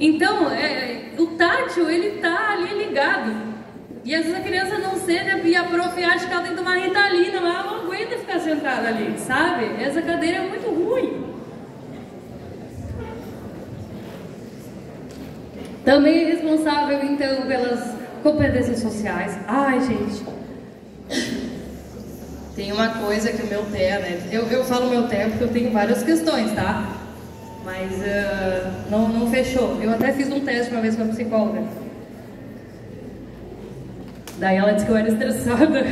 Então, o tátil, ele tá ali ligado. E às vezes a criança não cede e a prof acha que ela tem que tomar Ritalina, mas ela não aguenta ficar sentada ali, sabe? Essa cadeira é muito ruim. Também é responsável, então, pelas competências sociais. Ai, gente. Tem uma coisa que o meu TEA, né? Eu falo meu TEA porque eu tenho várias questões, tá? Mas não fechou. Eu até fiz um teste uma vez com a psicóloga. Daí ela disse que eu era estressada.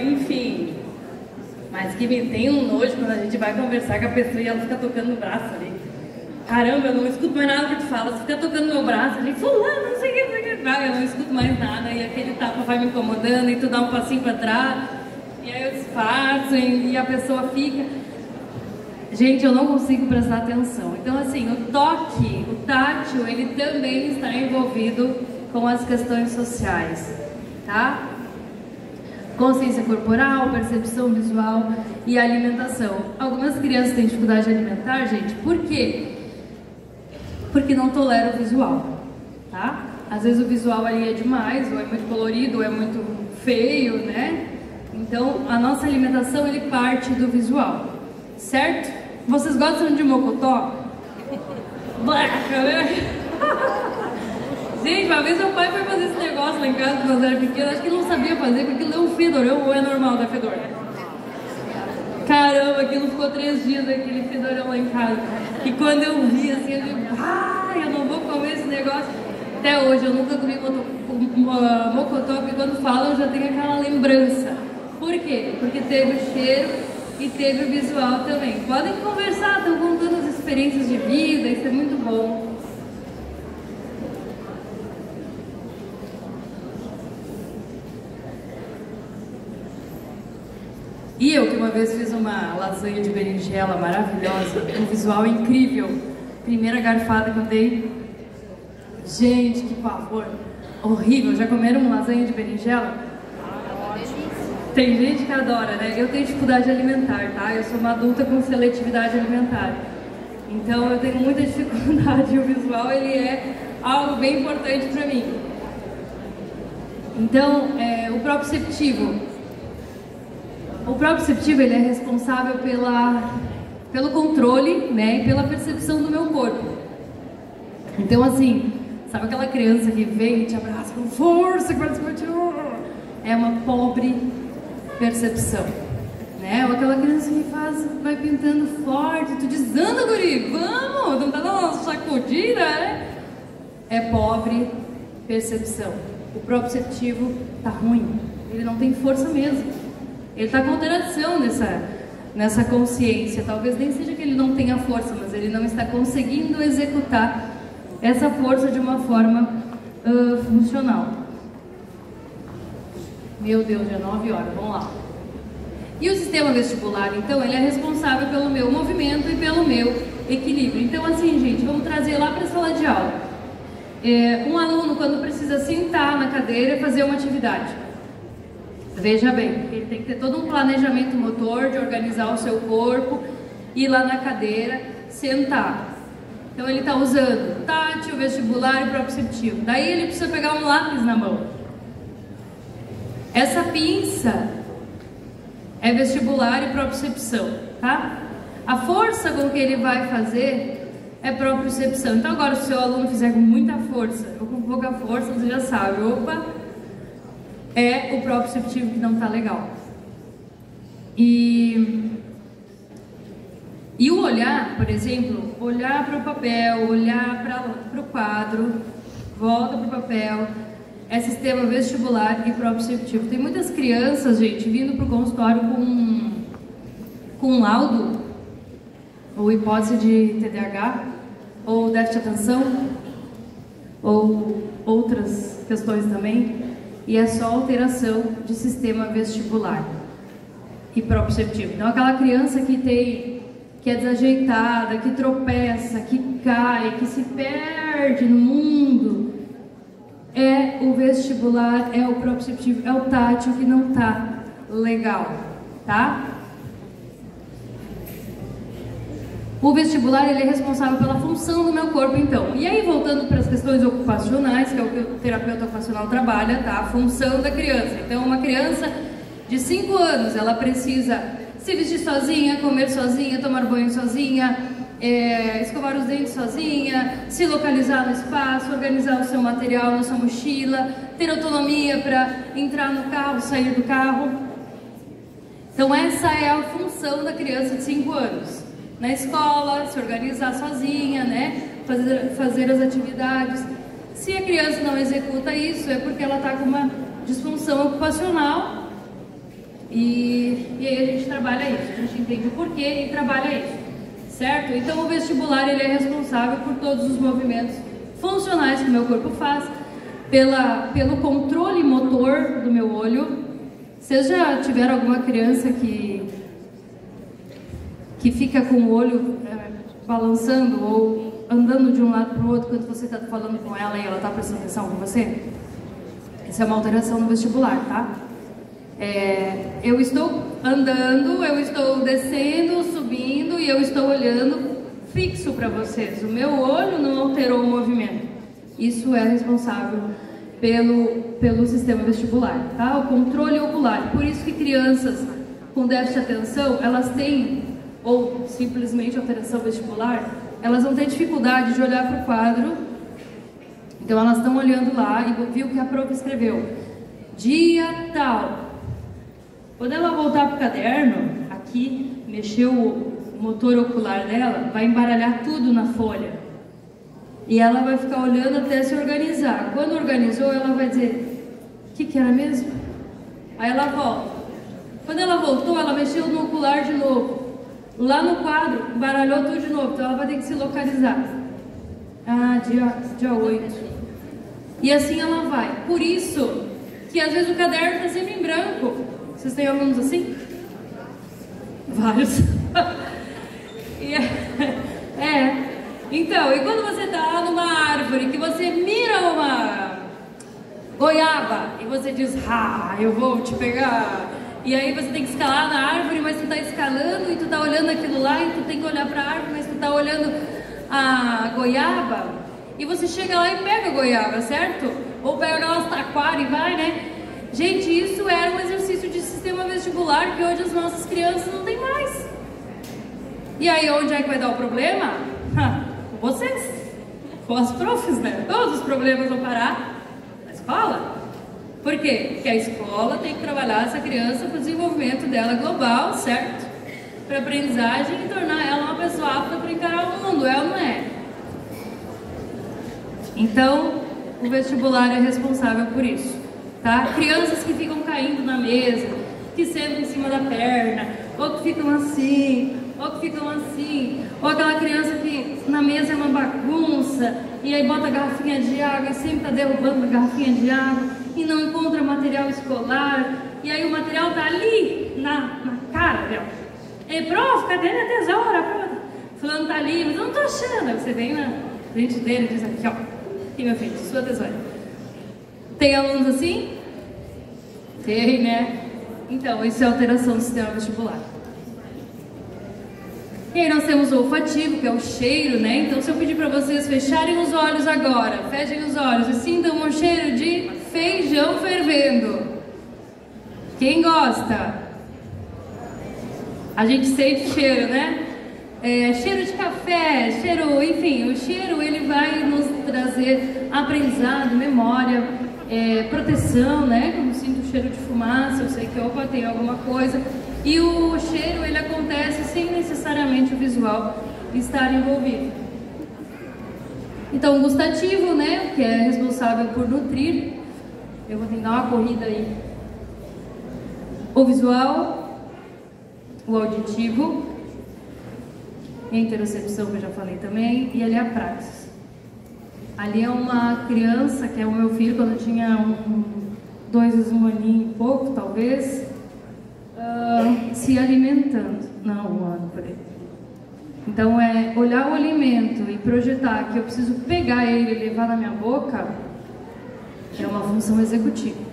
Enfim. Mas que me tem um nojo quando a gente vai conversar com a pessoa e ela fica tocando o braço ali. Caramba, eu não escuto mais nada que tu fala. Você fica tocando meu braço ali, fulano, não sei o que, não sei o que. Eu não escuto mais nada. E aquele tapa vai me incomodando e tu dá um passinho pra trás. E aí eu disfarço e a pessoa fica... Gente, eu não consigo prestar atenção. Então, assim, o toque, o tátil, ele também está envolvido com as questões sociais, tá? Consciência corporal, percepção visual e alimentação. Algumas crianças têm dificuldade alimentar, gente, por quê? Porque não tolera o visual, tá? Às vezes o visual ali é demais, ou é muito colorido, ou é muito feio, né? Então, a nossa alimentação, ele parte do visual, certo? Vocês gostam de mocotó? Gente, uma vez meu pai foi fazer esse negócio lá em casa quando eu era pequeno, acho que ele não sabia fazer, porque aquilo é um fedorão, ou é normal dar fedor? Caramba, aquilo ficou 3 dias, aquele fedorão lá em casa. E quando eu vi, assim, eu digo, eu não vou comer esse negócio. Até hoje, eu nunca comi mocotó, porque quando falo, eu já tenho aquela lembrança. Por quê? Porque teve o cheiro e teve o visual também. Podem conversar, estão contando as experiências de vida, isso é muito bom. E eu, que uma vez fiz uma lasanha de berinjela maravilhosa, um visual incrível, primeira garfada que eu dei, gente, que pavor, horrível. Já comeram lasanha de berinjela? Tem gente que adora, né? Eu tenho dificuldade alimentar, tá? Eu sou uma adulta com seletividade alimentar, então eu tenho muita dificuldade e o visual, ele é algo bem importante para mim. Então, o proprioceptivo, ele é responsável pelo controle, né, e pela percepção do meu corpo. Então, assim, sabe aquela criança que vem e te abraça com força, que parece que é uma pobre percepção, né? Ou aquela criança que vai pintando forte, tu diz, anda, guri, vamos, não tá dando uma sacudida, né? É pobre percepção. O proprioceptivo tá ruim, ele não tem força mesmo. Ele está com alteração nessa consciência. Talvez nem seja que ele não tenha força, mas ele não está conseguindo executar essa força de uma forma funcional. Meu Deus, já 9 horas, vamos lá. E o sistema vestibular, então, ele é responsável pelo meu movimento e pelo meu equilíbrio. Então, assim, gente, vamos trazer lá para a sala de aula. Um aluno, quando precisa sentar na cadeira e fazer uma atividade, veja bem, ele tem que ter todo um planejamento motor de organizar o seu corpo, ir lá na cadeira, sentar. Então ele está usando tátil, vestibular e proprioceptivo. Daí ele precisa pegar um lápis na mão. Essa pinça é vestibular e propriocepção, tá? A força com que ele vai fazer é propriocepção. Então agora, se o seu aluno fizer com muita força ou com pouca força, você já sabe, opa, é o proprioceptivo que não está legal. E o olhar, por exemplo, olhar para o papel, olhar para o quadro, volta para o papel, é sistema vestibular e proprioceptivo. Tem muitas crianças, gente, vindo para o consultório com laudo, ou hipótese de TDAH, ou déficit de atenção, ou outras questões também, e é só alteração de sistema vestibular e proprioceptivo. Então, aquela criança que é desajeitada, que tropeça, que cai, que se perde no mundo, é o vestibular, é o proprioceptivo, é o tátil que não tá legal, tá? O vestibular, ele é responsável pela função do meu corpo, então. E aí, voltando para as questões ocupacionais, que é o que o terapeuta ocupacional trabalha, tá? A função da criança. Então, uma criança de 5 anos, ela precisa se vestir sozinha, comer sozinha, tomar banho sozinha, escovar os dentes sozinha, se localizar no espaço, organizar o seu material na sua mochila, ter autonomia para entrar no carro, sair do carro. Então, essa é a função da criança de 5 anos. Na escola, se organizar sozinha, né? Fazer as atividades. Se a criança não executa isso, é porque ela está com uma disfunção ocupacional. E aí a gente trabalha isso, a gente entende o porquê e trabalha isso, certo? Então o vestibular, ele é responsável por todos os movimentos funcionais que o meu corpo faz, pelo controle motor do meu olho. Vocês já tiveram alguma criança que fica com o olho balançando ou andando de um lado para o outro quando você está falando com ela e ela está prestando atenção com você? Isso é uma alteração no vestibular, tá? Eu estou andando, eu estou descendo, subindo e eu estou olhando fixo para vocês. O meu olho não alterou o movimento. Isso é responsável pelo sistema vestibular, tá? O controle ocular. Por isso que crianças com déficit de atenção, elas têm, ou simplesmente alteração vestibular, elas vão ter dificuldade de olhar para o quadro. Então elas estão olhando lá e viu que a prof escreveu dia tal. Quando ela voltar para o caderno, aqui, mexeu o motor ocular dela, vai embaralhar tudo na folha. E ela vai ficar olhando até se organizar. Quando organizou, ela vai dizer, o que era mesmo? Aí ela volta. Quando ela voltou, ela mexeu no ocular de novo. Lá no quadro, embaralhou tudo de novo. Então ela vai ter que se localizar. Ah, dia 8. E assim ela vai. Por isso que às vezes o caderno está sempre em branco. Vocês têm alunos assim? Vários. Então, e quando você está numa árvore, que você mira uma goiaba, e você diz, eu vou te pegar. E aí você tem que escalar na árvore, mas tu está escalando e tu está olhando aquilo lá, e tu tem que olhar para a árvore, mas tu está olhando a goiaba, e você chega lá e pega a goiaba, certo? Ou pega aquelas taquara e vai, né? Gente, isso era um exercício de sistema vestibular que hoje as nossas crianças não têm mais. E aí, onde é que vai dar o problema? Com vocês, com as profs, né? Todos os problemas vão parar na escola. Por quê? Porque a escola tem que trabalhar essa criança para o desenvolvimento dela global, certo? Para aprendizagem e tornar ela uma pessoa apta para encarar o mundo, é ou não é? Então, o vestibular é responsável por isso. Tá? Crianças que ficam caindo na mesa, que sentam em cima da perna, ou que ficam assim, ou aquela criança que na mesa é uma bagunça, e aí bota a garrafinha de água e sempre está derrubando a garrafinha de água, e não encontra material escolar, e aí o material está ali, na cara dela. E prof, cadê minha tesoura? Fulano está ali, mas eu não estou achando. Aí você vem na frente dele e diz aqui, ó, aqui meu filho, sua tesoura. Tem alunos assim? Tem, né? Então, isso é alteração do sistema vestibular. E aí nós temos o olfativo, que é o cheiro, né? Então, se eu pedir para vocês fecharem os olhos agora, fechem os olhos e sintam um cheiro de feijão fervendo. Quem gosta? A gente sente cheiro, né? Cheiro de café, cheiro, enfim, o cheiro ele vai nos trazer aprendizado, memória, proteção, né? Quando sinto o cheiro de fumaça, eu sei que opa, tem alguma coisa. E o cheiro ele acontece sem necessariamente o visual estar envolvido. Então, o gustativo, né? Que é responsável por nutrir. Eu vou tentar uma corrida aí. O visual, o auditivo, a interocepção, que eu já falei também, e ali a praxis. Ali é uma criança, que é o meu filho, quando eu tinha 2 aninhos e pouco, talvez, se alimentando. Não, 1 ano por aí. Então, olhar o alimento e projetar que eu preciso pegar ele e levar na minha boca, é uma função executiva.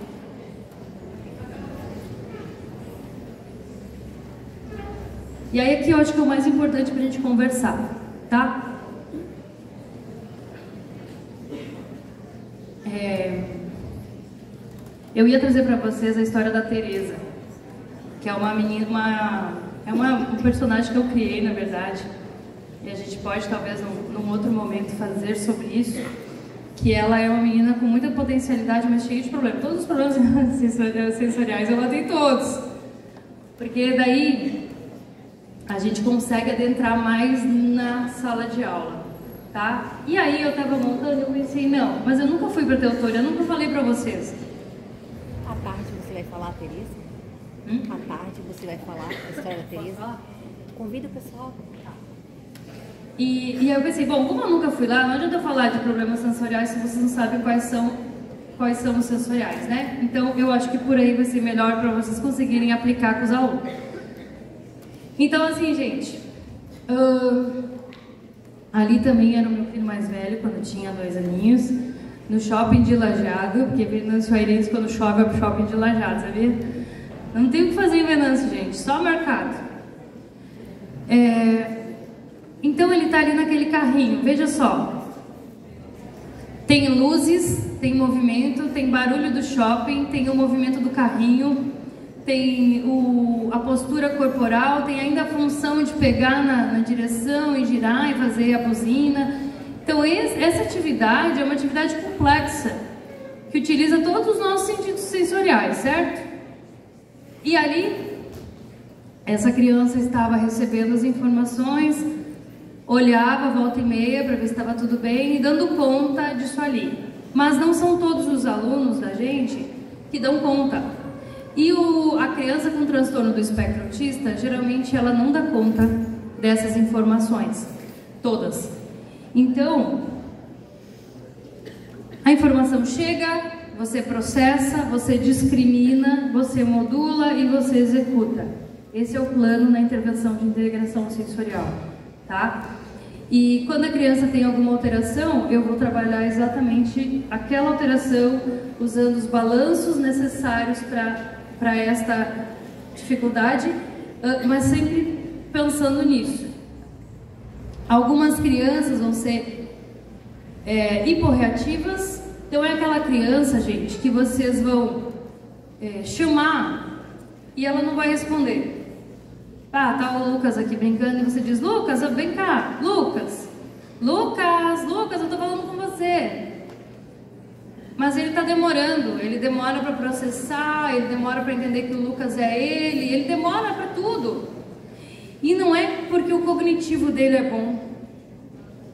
E aí aqui eu acho que é o mais importante pra gente conversar, tá? Eu ia trazer para vocês a história da Teresa, que é uma menina, um personagem que eu criei, na verdade, e a gente pode talvez num outro momento fazer sobre isso, que ela é uma menina com muita potencialidade, mas cheia de problemas. Todos os problemas sensoriais ela tem todos, porque daí a gente consegue adentrar mais na sala de aula, tá? E aí eu tava montando e eu pensei, não, mas eu nunca fui para ter autor, eu nunca falei para vocês. À tarde você vai falar, Teresa? À tarde você vai falar a história da Teresa? Convida o pessoal. E aí eu pensei, bom, como eu nunca fui lá, não adianta eu falar de problemas sensoriais se vocês não sabem quais são os sensoriais, né? Então eu acho que por aí vai ser melhor para vocês conseguirem aplicar com os alunos. Então assim, gente, ali também era o meu filho mais velho, quando tinha 2 aninhos, no shopping de Lajeado, porque Venâncio Airense, quando chove, é pro shopping de Lajeado, sabia? Não tem o que fazer em Venâncio, gente, só mercado. Então ele tá ali naquele carrinho, veja só. Tem luzes, tem movimento, tem barulho do shopping, tem o movimento do carrinho, tem a postura corporal, tem ainda a função de pegar na direção e girar e fazer a buzina. Então essa atividade é uma atividade complexa, que utiliza todos os nossos sentidos sensoriais, certo? E ali, essa criança estava recebendo as informações, olhava volta e meia para ver se estava tudo bem e dando conta disso ali. Mas não são todos os alunos da gente que dão conta. E a criança com transtorno do espectro autista, geralmente ela não dá conta dessas informações, todas. Então, a informação chega, você processa, você discrimina, você modula e você executa. Esse é o plano na intervenção de integração sensorial, tá? E quando a criança tem alguma alteração, eu vou trabalhar exatamente aquela alteração, usando os balanços necessários para esta dificuldade, mas sempre pensando nisso. Algumas crianças vão ser hiporreativas, então é aquela criança, gente, que vocês vão chamar e ela não vai responder. Tá o Lucas aqui brincando e você diz, Lucas, vem cá, Lucas, eu tô falando com você. Mas ele tá demorando, ele demora para processar, ele demora para entender que o Lucas é ele demora para tudo. E não é porque o cognitivo dele é bom,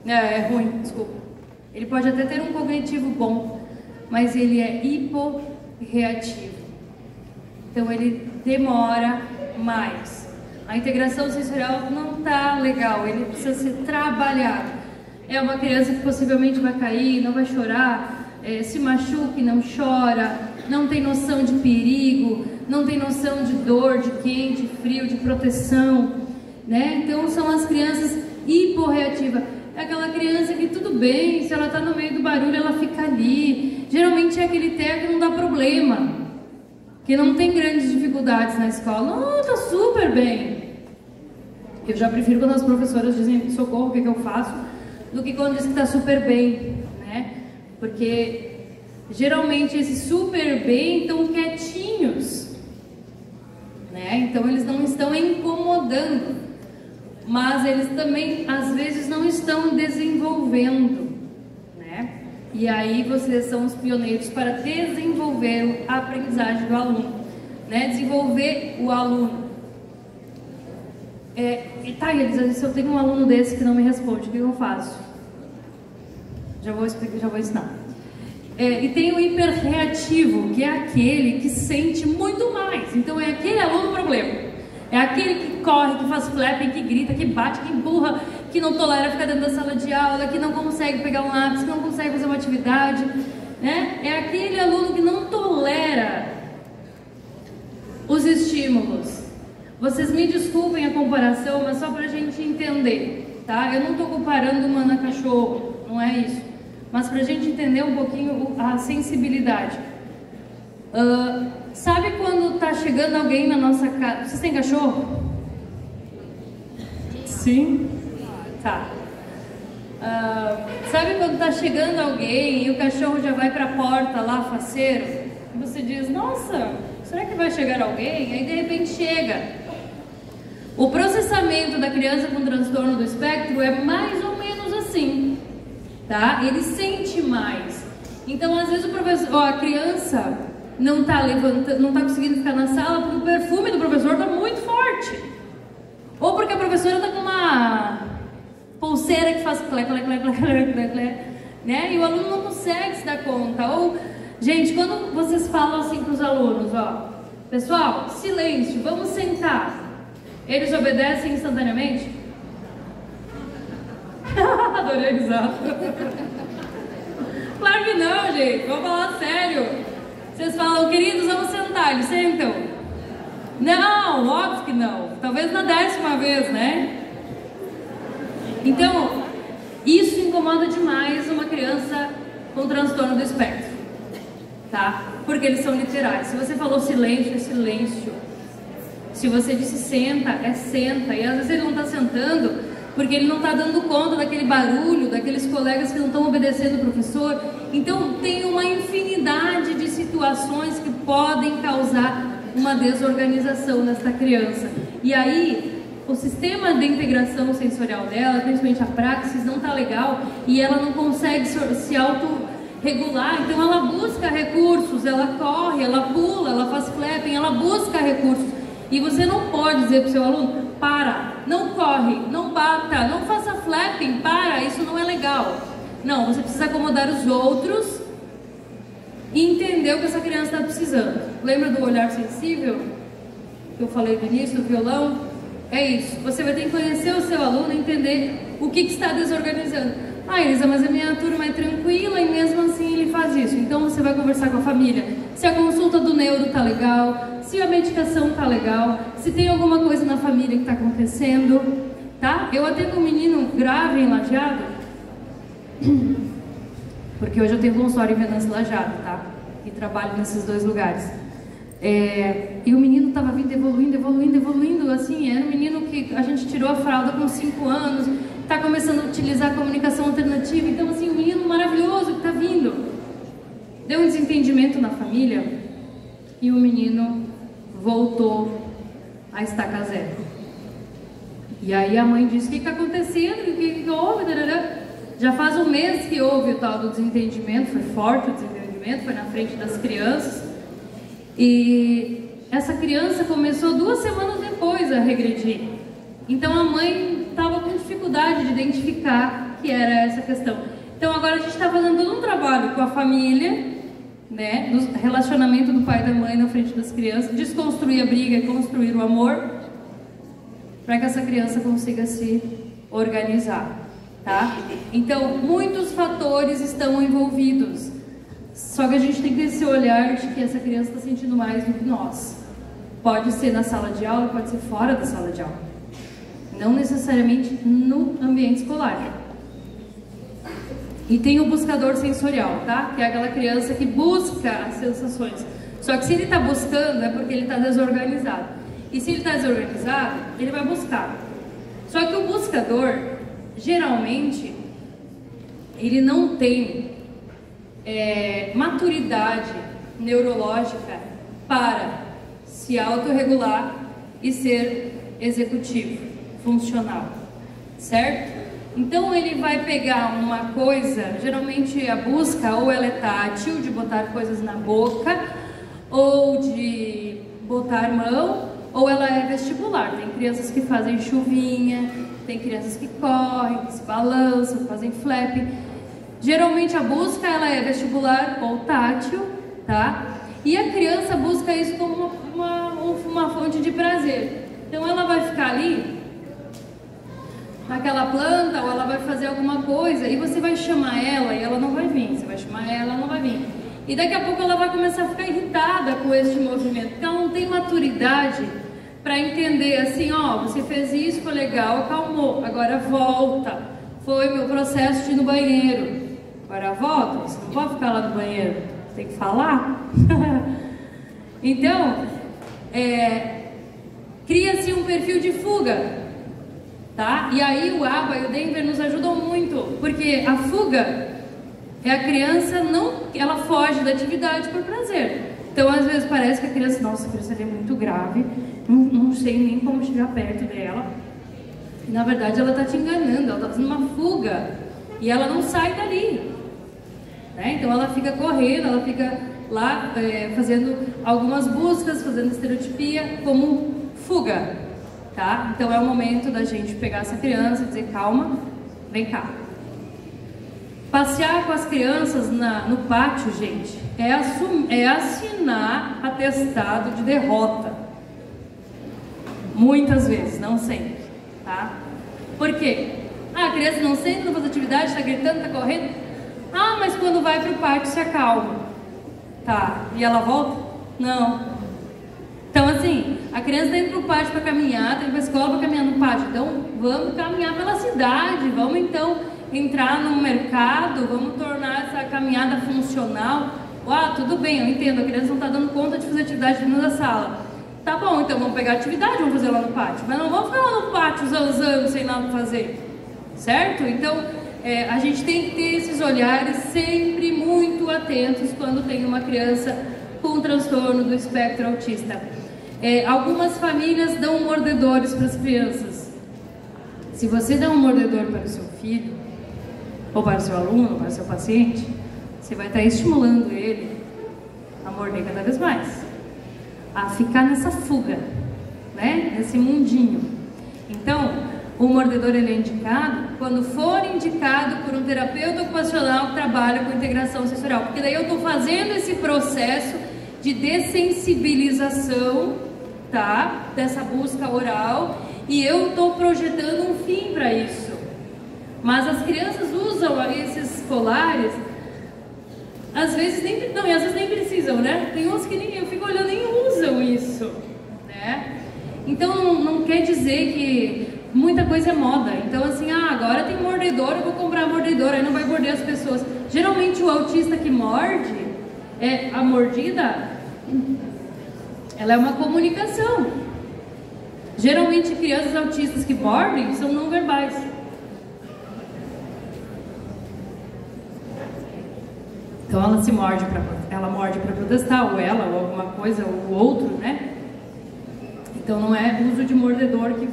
é ruim, desculpa. Ele pode até ter um cognitivo bom, mas ele é hiporreativo. Então ele demora mais. A integração sensorial não tá legal, ele precisa ser trabalhado. É uma criança que possivelmente vai cair, não vai chorar, se machuca e não chora, não tem noção de perigo, não tem noção de dor, de quente, frio, de proteção, né? Então são as crianças hiporreativas. É aquela criança que tudo bem, se ela está no meio do barulho, ela fica ali. Geralmente é aquele TEA que não dá problema, que não tem grandes dificuldades na escola. Tá super bem. Eu já prefiro quando as professoras dizem socorro, o que eu faço, do que quando diz que está super bem, né? Porque geralmente esses super bem estão quietinhos, né? Então eles não estão incomodando, mas eles também às vezes não estão desenvolvendo, né? E aí vocês são os pioneiros para desenvolver a aprendizagem do aluno, né? Desenvolver o aluno. Tá, Elisa, se eu tenho um aluno desse que não me responde, o que eu faço? Já vou explicar, já vou ensinar. E tem o hiperreativo, que é aquele que sente muito mais. Então é aquele aluno problema. É aquele que corre, que faz flapping, que grita, que bate, que empurra, que não tolera ficar dentro da sala de aula, que não consegue pegar um lápis, que não consegue fazer uma atividade, né? É aquele aluno que não tolera os estímulos. Vocês me desculpem a comparação, mas só para a gente entender, tá? Eu não estou comparando humano a cachorro, não é isso. Mas para a gente entender um pouquinho a sensibilidade. Sabe quando tá chegando alguém na nossa casa? Vocês têm cachorro? Sim? Tá. Sabe quando tá chegando alguém e o cachorro já vai pra porta lá, faceiro? E você diz, nossa, será que vai chegar alguém? Aí de repente chega. O processamento da criança com transtorno do espectro é mais ou menos assim, tá? Ele sente mais. Então, às vezes a criança não tá conseguindo ficar na sala porque o perfume do professor tá muito forte. Ou porque a professora tá com uma pulseira que faz clé, clé, clé, clé, clé, clé, clé, né? E o aluno não consegue se dar conta. Ou, gente, quando vocês falam assim para os alunos, ó, pessoal, silêncio, vamos sentar. Eles obedecem instantaneamente? Adorei a risada. Claro que não, gente. Vamos falar sério. Vocês falam, queridos, vamos sentar. Eles sentam? Não, óbvio que não. Talvez na 10ª vez, né? Então, isso incomoda demais uma criança com transtorno do espectro, tá? Porque eles são literais. Se você falou silêncio, é silêncio. Se você disse senta, é senta. E às vezes ele não está sentando porque ele não está dando conta daquele barulho, daqueles colegas que não estão obedecendo o professor. Então tem uma infinidade de situações que podem causar uma desorganização nessa criança. E aí o sistema de integração sensorial dela, principalmente a praxis, não está legal e ela não consegue se autorregular. Então ela busca recursos, ela corre, ela pula, ela faz flapping, ela busca recursos. E você não pode dizer para o seu aluno, para, não corre, não bata, não faça flapping, para, isso não é legal. Não, você precisa acomodar os outros e entender o que essa criança está precisando. Lembra do olhar sensível que eu falei no início do violão? É isso, você vai ter que conhecer o seu aluno e entender o que está desorganizando. Ah, Elisa, mas a minha turma é tranquila e mesmo assim ele faz isso. Então você vai conversar com a família. Se a consulta do neuro tá legal, se a medicação tá legal, se tem alguma coisa na família que tá acontecendo, tá? Eu atendo um menino grave em Lajeado, porque hoje eu tenho consultório em Venâncio Lajeado, tá? E trabalho nesses dois lugares. E o menino estava vindo evoluindo, assim, era um menino que a gente tirou a fralda com 5 anos, está começando a utilizar a comunicação alternativa, então assim, um menino maravilhoso que está vindo. Deu um desentendimento na família e o menino voltou a estaca zero. E aí a mãe disse, o que está acontecendo? O que houve? Já faz um mês que houve o tal do desentendimento, foi forte o desentendimento, foi na frente das crianças. E essa criança começou 2 semanas depois a regredir. Então a mãe estava com dificuldade de identificar que era essa questão. Então agora a gente está fazendo todo um trabalho com a família, né, do relacionamento do pai e da mãe na frente das crianças, desconstruir a briga e construir o amor, para que essa criança consiga se organizar, tá? Então muitos fatores estão envolvidos. Só que a gente tem que ter esse olhar de que essa criança está sentindo mais do que nós. Pode ser na sala de aula, pode ser fora da sala de aula. Não necessariamente no ambiente escolar. E tem o buscador sensorial, tá? Que é aquela criança que busca as sensações. Só que se ele está buscando é porque ele está desorganizado. E se ele está desorganizado, ele vai buscar. Só que o buscador, geralmente, ele não tem maturidade neurológica para se autorregular e ser executivo, funcional, certo? Então ele vai pegar uma coisa, geralmente a busca ou ela é tátil, de botar coisas na boca, ou de botar mão, ou ela é vestibular. Tem crianças que fazem chuvinha, tem crianças que correm, que se balançam, fazem flap. Geralmente a busca ela é vestibular ou tátil, tá? E a criança busca isso como uma fonte de prazer. Então ela vai ficar ali naquela planta, ou ela vai fazer alguma coisa e você vai chamar ela e ela não vai vir. Você vai chamar ela não vai vir. E daqui a pouco ela vai começar a ficar irritada com este movimento, porque ela não tem maturidade para entender assim, ó, você fez isso, foi legal, acalmou, agora volta. Foi meu processo de ir no banheiro. Agora volta, você não pode ficar lá no banheiro, você tem que falar. Então, cria-se um perfil de fuga. tá? E aí o ABA e o Denver nos ajudam muito, porque a fuga é a criança ela foge da atividade por prazer. Então às vezes parece que a criança, nossa, a criança é muito grave, não sei nem como chegar perto dela. E, na verdade ela está te enganando, ela está fazendo uma fuga e ela não sai dali, né? Então ela fica correndo, ela fica lá fazendo algumas buscas, fazendo estereotipia como fuga, tá? Então é o momento da gente pegar essa criança e dizer, calma, vem cá. Passear com as crianças no pátio, gente, é assinar atestado de derrota. Muitas vezes, não sempre, tá? Por quê? A criança não sente, não faz atividade, está gritando, está correndo. Mas quando vai para o pátio se acalma. Tá, e ela volta? Não. Então assim, a criança está indo para o pátio para caminhar, está indo para a escola para caminhar no pátio. Então vamos caminhar pela cidade, vamos então entrar no mercado, vamos tornar essa caminhada funcional. Tudo bem, eu entendo, a criança não está dando conta de fazer atividade dentro da sala. Tá bom, então vamos pegar atividade, vamos fazer lá no pátio. Mas não vamos ficar lá no pátio zanzando, sem nada para fazer. Certo? Então, a gente tem que ter esses olhares sempre muito atentos quando tem uma criança com transtorno do espectro autista. Algumas famílias dão mordedores para as crianças. Se você dá um mordedor para o seu filho, ou para o seu aluno, ou para o seu paciente, você vai estar estimulando ele a morder cada vez mais, a ficar nessa fuga, né? Nesse mundinho. Então, o mordedor ele é indicado quando for indicado por um terapeuta ocupacional que trabalha com integração sensorial, porque daí eu estou fazendo esse processo de dessensibilização, tá? Dessa busca oral, e eu estou projetando um fim para isso. Mas as crianças usam esses colares, às vezes nem precisam, né? Tem uns que eu fico olhando, nem usam isso, né? Então não quer dizer que muita coisa é moda. Então assim, agora tem mordedor, eu vou comprar mordedor, aí não vai morder as pessoas. Geralmente o autista que morde, a mordida, ela é uma comunicação. Geralmente crianças autistas que mordem são não verbais. Então ela morde para protestar, ou alguma coisa, ou o outro, né? Então não é o uso de mordedor que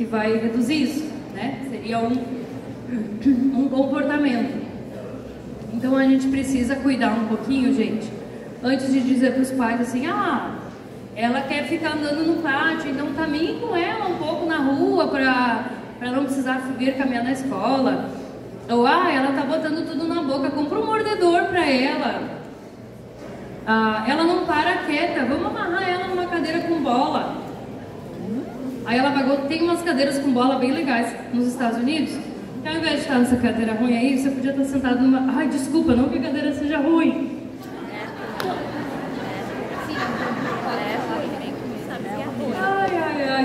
vai reduzir isso, né? Seria um comportamento. Então a gente precisa cuidar um pouquinho, gente, antes de dizer para os pais assim, ela quer ficar andando no pátio, então caminhe com ela um pouco na rua para não precisar vir caminhar na escola. Ou, ela tá botando tudo na boca, compra um mordedor para ela. Ela não para quieta, vamos amarrar ela numa cadeira com bola. Aí ela pagou, tem umas cadeiras com bola bem legais nos Estados Unidos, que ao invés de estar nessa cadeira ruim aí, você podia estar sentado numa... desculpa, não que a cadeira seja ruim.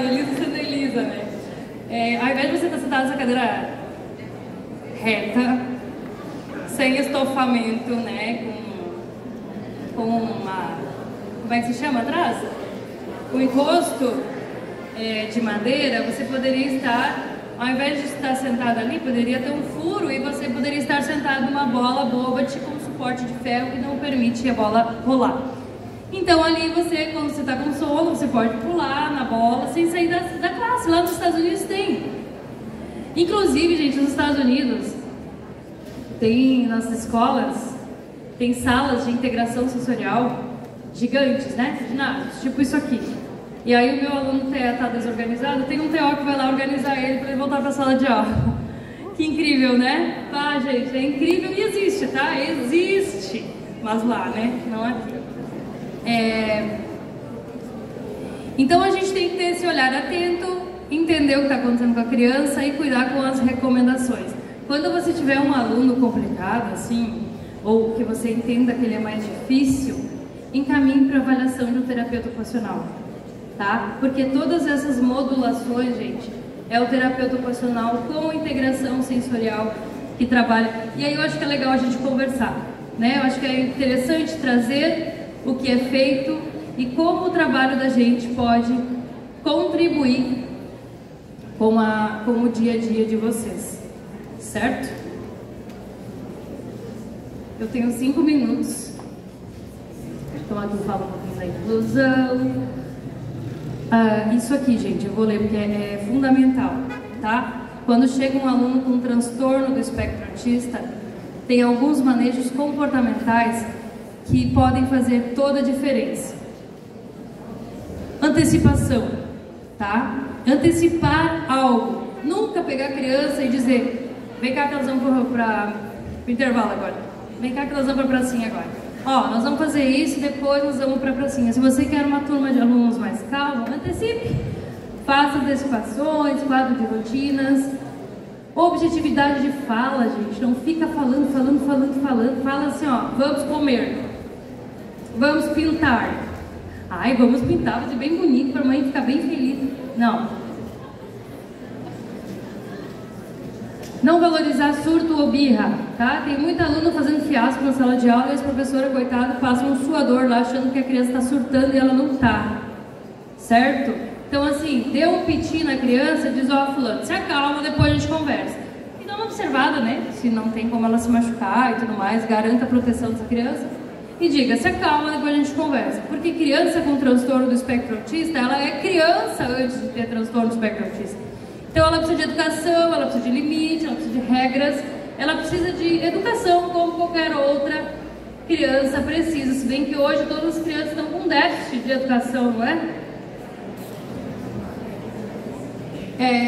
Elisa sendo Elisa, né? Ao invés de você estar sentado nessa cadeira reta, sem estofamento, né, com uma, como é que se chama atrás? O encosto de madeira, você poderia estar, ao invés de estar sentado ali, poderia ter um furo e você poderia estar sentado numa bola boba com suporte de ferro que não permite a bola rolar. Então ali você, quando você está com sono, você pode pular na bola sem sair da classe. Lá nos Estados Unidos tem. Inclusive, gente, nos Estados Unidos, nas escolas, tem salas de integração sensorial gigantes, né? Ginásios, tipo isso aqui. E aí o meu aluno está desorganizado, tem um TO que vai lá organizar ele para ele voltar para a sala de aula. Que incrível, né? Gente, é incrível e existe, tá? Existe, mas lá, né? Não aqui. Então a gente tem que ter esse olhar atento, entender o que está acontecendo com a criança e cuidar com as recomendações. Quando você tiver um aluno complicado, assim, ou que você entenda que ele é mais difícil, encaminhe para avaliação de um terapeuta ocupacional, tá? Porque todas essas modulações, gente, é o terapeuta ocupacional com integração sensorial que trabalha. E aí eu acho que é legal a gente conversar, né? Eu acho que é interessante trazer o que é feito e como o trabalho da gente pode contribuir com o dia a dia de vocês, certo? Eu tenho 5 minutos. Então aqui fala um pouquinho da inclusão. Isso aqui, gente, eu vou ler porque é fundamental, tá? Quando chega um aluno com transtorno do espectro autista, tem alguns manejos comportamentais que podem fazer toda a diferença. Antecipação, tá? Antecipar algo. Nunca pegar a criança e dizer: vem cá que nós vamos para o intervalo agora. Vem cá que nós vamos para a pracinha agora. Ó, nós vamos fazer isso e depois nós vamos para a pracinha. Se você quer uma turma de alunos mais calma, antecipe. Faça antecipações, quadro de rotinas. Objetividade de fala, gente. Não fica falando. Fala assim, ó, vamos comer. Vamos pintar. Ai, vamos pintar, vai ser bem bonito para a mãe ficar bem feliz. Não valorizar surto ou birra, tá? Tem muito aluno fazendo fiasco na sala de aula e as professoras, coitadas, passam um suador lá achando que a criança está surtando e ela não tá, certo? Então assim, deu um piti na criança, diz: ó, fulano, se acalma, depois a gente conversa. E dá uma observada, né? Se não tem como ela se machucar e tudo mais, garanta a proteção dessa criança. E diga: se acalma, depois a gente conversa. Porque criança com transtorno do espectro autista, ela é criança antes de ter transtorno do espectro autista. Então ela precisa de educação, ela precisa de limite, ela precisa de regras, ela precisa de educação como qualquer outra criança precisa. Se bem que hoje todas as crianças estão com déficit de educação, não é?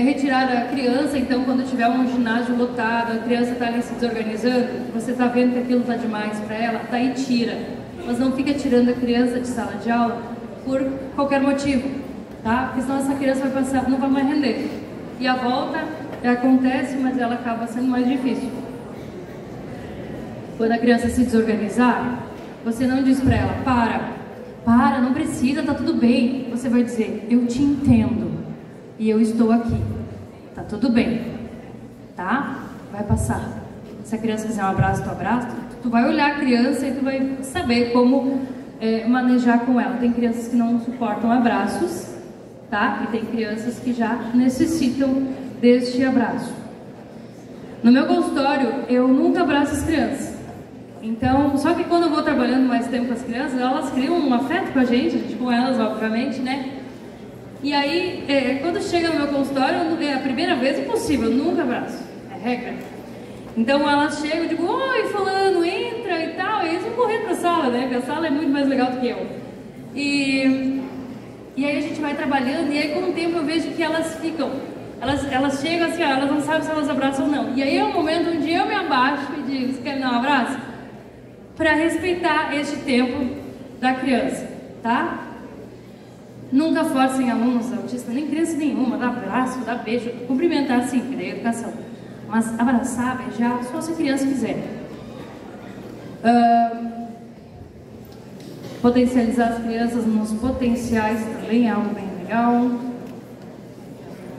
Retirar a criança, então, quando tiver um ginásio lotado, a criança está ali se desorganizando, você está vendo que aquilo está demais para ela, tá aí, tira. Mas não fica tirando a criança de sala de aula por qualquer motivo, tá? Porque senão essa criança vai passar, não vai mais render. E a volta acontece, mas ela acaba sendo mais difícil. Quando a criança se desorganizar, você não diz para ela: para, não precisa, tá tudo bem. Você vai dizer: eu te entendo e eu estou aqui, tá tudo bem, tá? Vai passar. Se a criança quiser um abraço, tu abraça, tu vai olhar a criança e tu vai saber como manejar com ela. Tem crianças que não suportam abraços, tá? E tem crianças que já necessitam deste abraço. No meu consultório, eu nunca abraço as crianças. Então, só que quando eu vou trabalhando mais tempo com as crianças, elas criam um afeto com a gente com elas, obviamente, né? E aí, quando chega no meu consultório, a primeira vez impossível, eu nunca abraço. É regra. Então elas chegam e digo: oi, fulano, entra e tal. E eles vão correr pra sala, né? Porque a sala é muito mais legal do que eu. E aí a gente vai trabalhando, e aí com o tempo eu vejo que elas ficam, elas chegam assim, ó, elas não sabem se elas abraçam ou não. E aí é o momento onde eu me abaixo e digo: você quer me dar um abraço? Para respeitar este tempo da criança, tá? Nunca forcem alunos autistas, nem criança nenhuma, dar abraço, dar beijo, cumprimentar sim, que daí é educação. Mas abraçar, beijar, só se a criança quiser. Potencializar as crianças nos potenciais também é algo bem legal.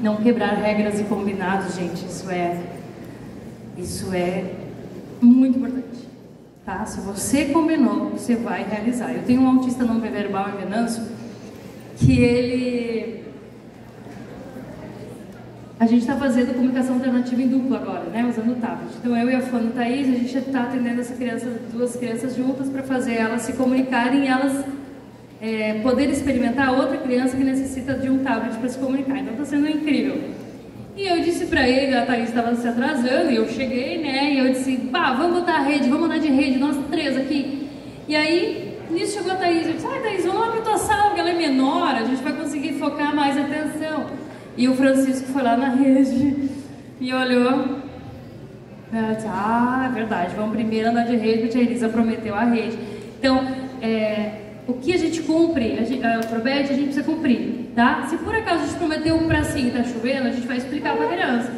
Não quebrar regras e combinados, gente, isso é muito importante, tá? Se você combinou, você vai realizar. Eu tenho um autista não verbal em Venâncio, que a gente está fazendo comunicação alternativa em dupla agora, né, usando o tablet. Então eu e a Fana Thaís, a gente está atendendo essa criança, duas crianças juntas, para fazer elas se comunicarem e elas poderem experimentar outra criança que necessita de um tablet para se comunicar. Então está sendo incrível. E eu disse para ele, a Thaís estava se atrasando, e eu cheguei, né, e eu disse: vamos botar a rede, vamos andar de rede, nós três aqui. E aí, nisso chegou a Thaís, eu disse: Thaís, vamos lá para a tua sala, porque ela é menor, a gente vai conseguir focar mais atenção. E o Francisco foi lá na rede e olhou. Ela disse: é verdade, vamos primeiro andar de rede, porque a Elisa prometeu a rede. Então, o que a gente cumpre, a Probete, a gente precisa cumprir, tá? Se por acaso a gente prometeu um pracinho e tá chovendo, a gente vai explicar para a criança: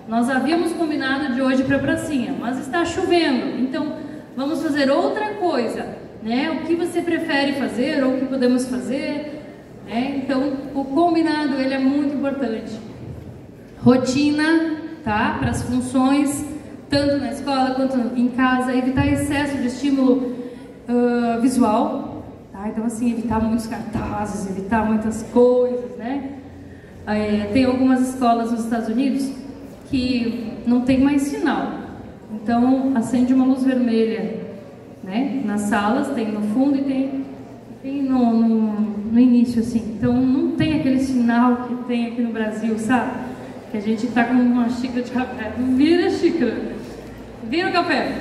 nós havíamos combinado de hoje para a pracinha, mas está chovendo, então vamos fazer outra coisa, né? O que você prefere fazer ou o que podemos fazer? Então, o combinado, ele é muito importante. Rotina, tá? Para as funções, tanto na escola quanto em casa. Evitar excesso de estímulo visual, tá? Então, assim, evitar muitos cartazes, evitar muitas coisas, né? Tem algumas escolas nos Estados Unidos que não tem mais sinal, então acende uma luz vermelha, né? Nas salas, tem no fundo e tem no início, assim. Então não tem aquele sinal que tem aqui no Brasil, sabe? Que a gente tá com uma xícara de café, vira a xícara, vira o café.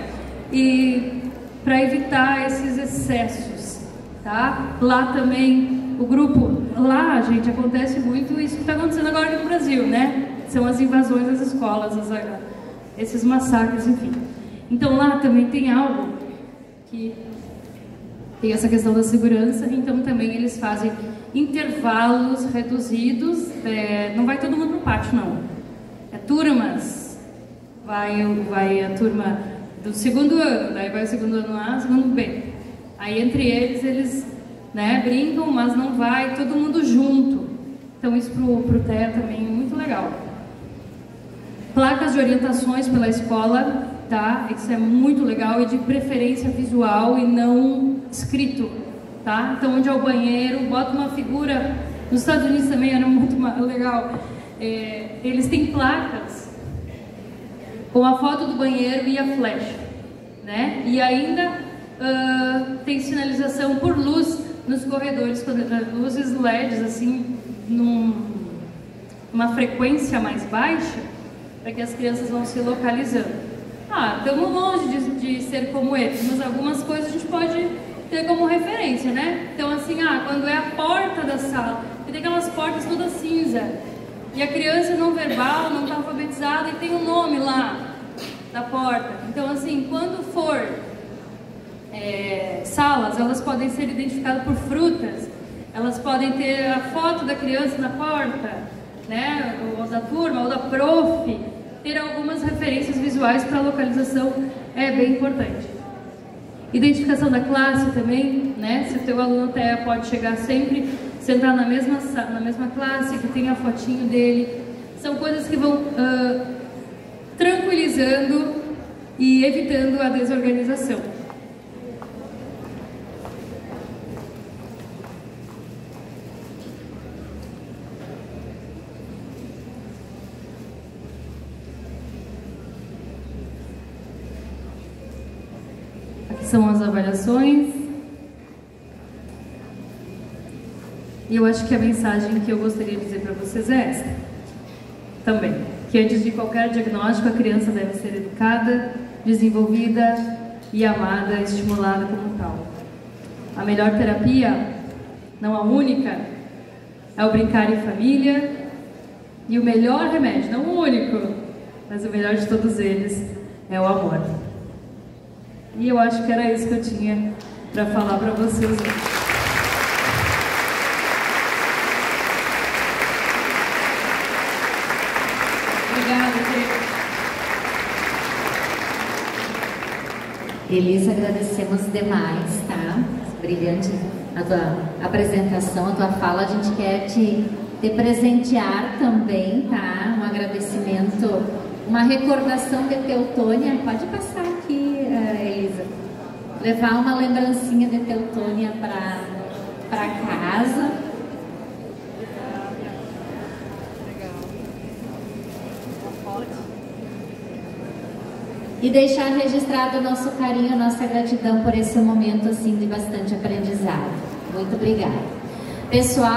E para evitar esses excessos, tá? Lá também, o grupo, lá, gente, acontece muito isso que está acontecendo agora aqui no Brasil, né? São as invasões às escolas, esses massacres, enfim. Então lá também tem algo que tem essa questão da segurança, então também eles fazem intervalos reduzidos, não vai todo mundo no pátio, não. É turmas, vai a turma do segundo ano, daí vai o segundo ano A, o segundo B. Aí entre eles né, brincam, mas não vai todo mundo junto. Então isso pro TEA também é muito legal. Placas de orientações pela escola, tá? Isso é muito legal e de preferência visual e não escrito, tá? Então onde é o banheiro, bota uma figura. Nos Estados Unidos também era muito legal. Eles têm placas com a foto do banheiro e a flecha, né? E ainda tem sinalização por luz nos corredores, luzes LEDs assim, numa frequência mais baixa, para que as crianças vão se localizando. Estamos longe de ser como eles, mas algumas coisas a gente pode ter como referência, né? Então assim, quando é a porta da sala, tem aquelas portas todas cinza, e a criança não verbal, não está alfabetizada e tem um nome lá da porta. Então assim, quando for salas, elas podem ser identificadas por frutas, elas podem ter a foto da criança na porta, né, ou da turma, ou da prof, ter algumas referências visuais para a localização é bem importante. Identificação da classe também, né, se o teu aluno até pode chegar sempre, sentar na mesma classe, que tem a fotinho dele, são coisas que vão tranquilizando e evitando a desorganização. São as avaliações. E eu acho que a mensagem que eu gostaria de dizer para vocês é esta também, que antes de qualquer diagnóstico a criança deve ser educada, desenvolvida e amada, estimulada como tal. A melhor terapia, não a única, é o brincar em família, e o melhor remédio, não o único, mas o melhor de todos eles é o amor. E eu acho que era isso que eu tinha para falar para vocês hoje. Obrigada, Elisa, agradecemos demais, tá? Brilhante a tua apresentação, a tua fala. A gente quer te presentear também, tá? Um agradecimento, uma recordação de Teutônia. Pode passar aqui, Elisa. Levar uma lembrancinha de Teutônia para casa. E deixar registrado o nosso carinho, a nossa gratidão por esse momento assim de bastante aprendizado. Muito obrigada. Pessoal,